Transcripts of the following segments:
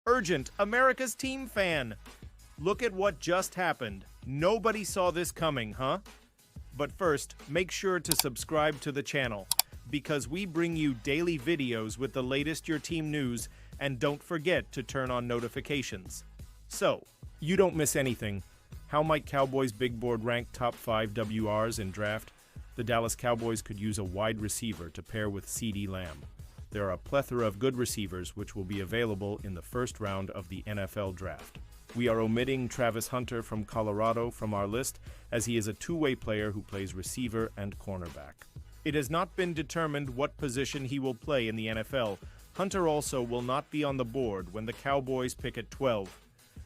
Urgent, America's team fan! Look at what just happened. Nobody saw this coming, huh? But first, make sure to subscribe to the channel, because we bring you daily videos with the latest your team news, and don't forget to turn on notifications. So, you don't miss anything. How might Cowboys Big Board rank top 5 WRs in draft? The Dallas Cowboys could use a wide receiver to pair with CeeDee Lamb. There are a plethora of good receivers which will be available in the first round of the NFL Draft. We are omitting Travis Hunter from Colorado from our list, as he is a two-way player who plays receiver and cornerback. It has not been determined what position he will play in the NFL. Hunter also will not be on the board when the Cowboys pick at 12.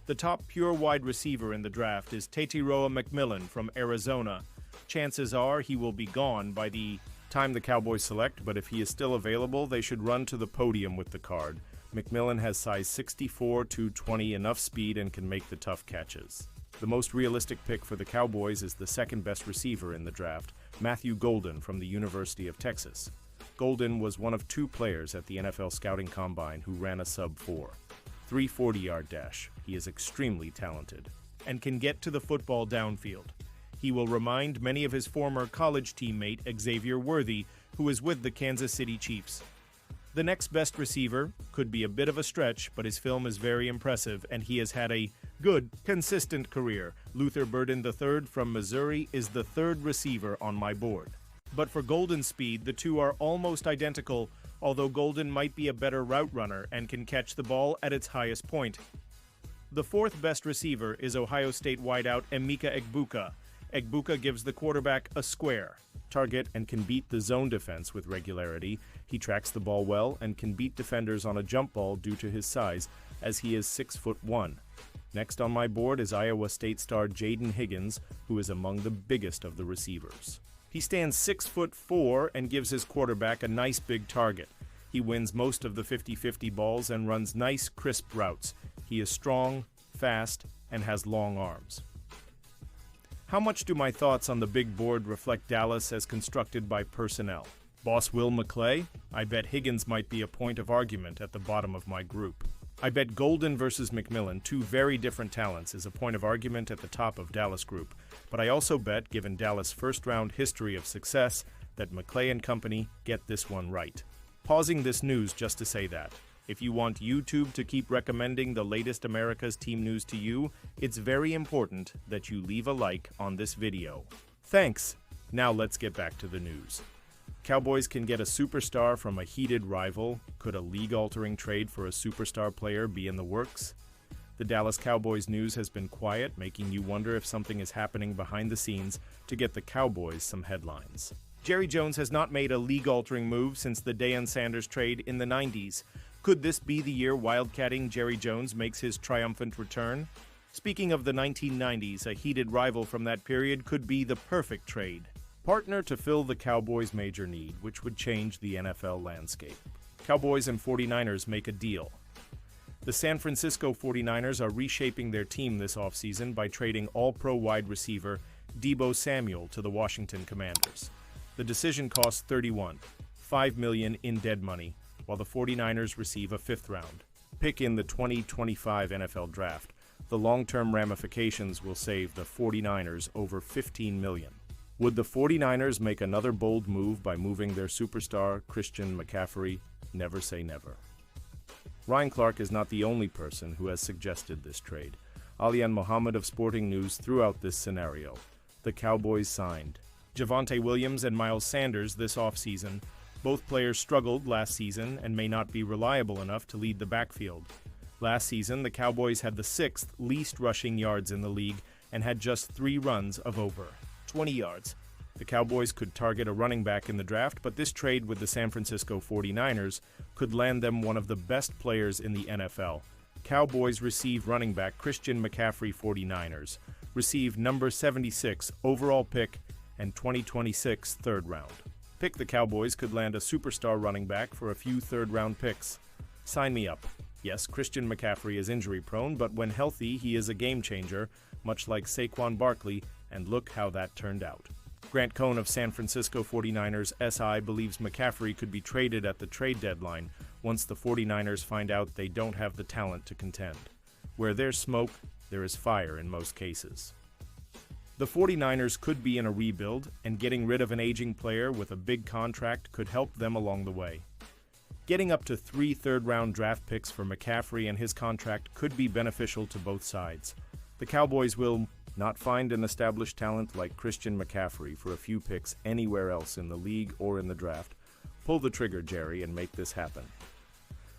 The top pure wide receiver in the draft is Tetairoa McMillan from Arizona. Chances are he will be gone by the time the Cowboys select, but if he is still available, they should run to the podium with the card. McMillan has size 64, 220, enough speed, and can make the tough catches. The most realistic pick for the Cowboys is the second best receiver in the draft, Matthew Golden from the University of Texas. Golden was one of two players at the NFL Scouting Combine who ran a sub-4, 340-yard dash. He is extremely talented and can get to the football downfield. He will remind many of his former college teammate Xavier Worthy, who is with the Kansas City Chiefs. The next best receiver could be a bit of a stretch, but his film is very impressive, and he has had a good, consistent career. Luther Burden III from Missouri is the third receiver on my board. But for Golden's speed, the two are almost identical, although Golden might be a better route runner and can catch the ball at its highest point. The fourth best receiver is Ohio State wideout Emeka Egbuka. Egbuka gives the quarterback a square target and can beat the zone defense with regularity. He tracks the ball well and can beat defenders on a jump ball due to his size, as he is 6'1". Next on my board is Iowa State star Jaden Higgins, who is among the biggest of the receivers. He stands 6'4" and gives his quarterback a nice big target. He wins most of the 50-50 balls and runs nice, crisp routes. He is strong, fast, and has long arms. How much do my thoughts on the big board reflect Dallas as constructed by personnel? Boss Will McClay? I bet Higgins might be a point of argument at the bottom of my group. I bet Golden versus McMillan, two very different talents, is a point of argument at the top of Dallas group. But I also bet, given Dallas' first-round history of success, that McClay and company get this one right. Pausing this news just to say that. If you want YouTube to keep recommending the latest America's team news to you, it's very important that you leave a like on this video. Thanks! Now let's get back to the news. Cowboys can get a superstar from a heated rival. Could a league-altering trade for a superstar player be in the works? The Dallas Cowboys news has been quiet, making you wonder if something is happening behind the scenes to get the Cowboys some headlines. Jerry Jones has not made a league-altering move since the Deion Sanders trade in the 90s. Could this be the year wildcatting Jerry Jones makes his triumphant return? Speaking of the 1990s, a heated rival from that period could be the perfect trade. Partner to fill the Cowboys' major need, which would change the NFL landscape. Cowboys and 49ers make a deal. The San Francisco 49ers are reshaping their team this offseason by trading all-pro wide receiver Deebo Samuel to the Washington Commanders. The decision costs $5 million in dead money, while the 49ers receive a fifth-round pick in the 2025 NFL Draft. The long-term ramifications will save the 49ers over $15 million. Would the 49ers make another bold move by moving their superstar, Christian McCaffrey? Never say never. Ryan Clark is not the only person who has suggested this trade. Alian Mohammed of Sporting News threw out this scenario. The Cowboys signed Javonte Williams and Miles Sanders this offseason. Both players struggled last season and may not be reliable enough to lead the backfield. Last season, the Cowboys had the 6th least rushing yards in the league and had just 3 runs of over 20 yards. The Cowboys could target a running back in the draft, but this trade with the San Francisco 49ers could land them one of the best players in the NFL. Cowboys receive running back Christian McCaffrey. 49ers receive number 76 overall pick and 2026 third round. Pick the Cowboys could land a superstar running back for a few third-round picks. Sign me up. Yes, Christian McCaffrey is injury-prone, but when healthy, he is a game-changer, much like Saquon Barkley, and look how that turned out. Grant Cohn of San Francisco 49ers SI believes McCaffrey could be traded at the trade deadline, once the 49ers find out they don't have the talent to contend. Where there's smoke, there is fire in most cases. The 49ers could be in a rebuild, and getting rid of an aging player with a big contract could help them along the way. Getting up to 3 third-round draft picks for McCaffrey and his contract could be beneficial to both sides. The Cowboys will not find an established talent like Christian McCaffrey for a few picks anywhere else in the league or in the draft. Pull the trigger, Jerry, and make this happen.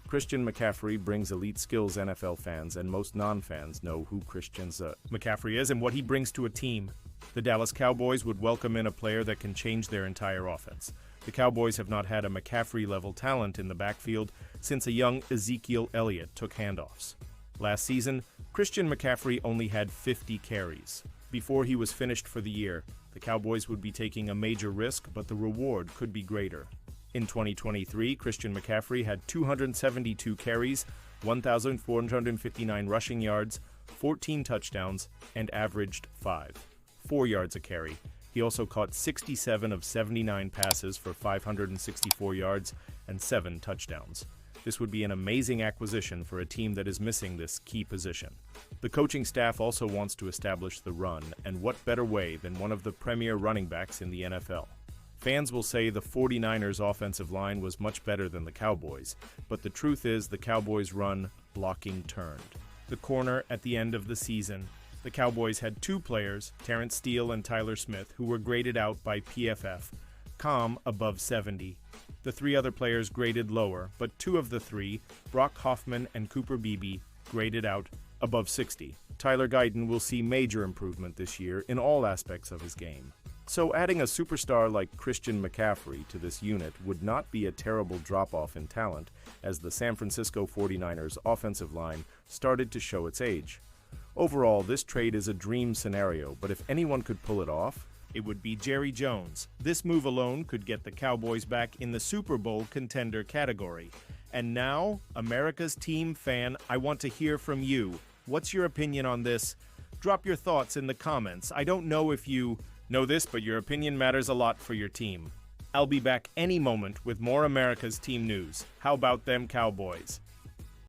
Christian McCaffrey brings elite skills NFL fans and most non-fans know who Christian McCaffrey is and what he brings to a team. The Dallas Cowboys would welcome in a player that can change their entire offense. The Cowboys have not had a McCaffrey-level talent in the backfield since a young Ezekiel Elliott took handoffs. Last season, Christian McCaffrey only had 50 carries. Before he was finished for the year, the Cowboys would be taking a major risk, but the reward could be greater. In 2023, Christian McCaffrey had 272 carries, 1,459 rushing yards, 14 touchdowns, and averaged 4 yards a carry. He also caught 67 of 79 passes for 564 yards and 7 touchdowns. This would be an amazing acquisition for a team that is missing this key position. The coaching staff also wants to establish the run, and what better way than one of the premier running backs in the NFL? Fans will say the 49ers' offensive line was much better than the Cowboys, but the truth is the Cowboys' run blocking turned. The corner at the end of the season, the Cowboys had 2 players, Terrence Steele and Tyler Smith, who were graded out by PFF, above 70. The 3 other players graded lower, but 2 of the 3, Brock Hoffman and Cooper Beebe, graded out above 60. Tyler Guyton will see major improvement this year in all aspects of his game. So adding a superstar like Christian McCaffrey to this unit would not be a terrible drop-off in talent, as the San Francisco 49ers offensive line started to show its age. Overall, this trade is a dream scenario, but if anyone could pull it off, it would be Jerry Jones. This move alone could get the Cowboys back in the Super Bowl contender category. And now, America's team fan, I want to hear from you. What's your opinion on this? Drop your thoughts in the comments. I don't know if you know this, but your opinion matters a lot for your team. I'll be back any moment with more America's team news. How about them Cowboys?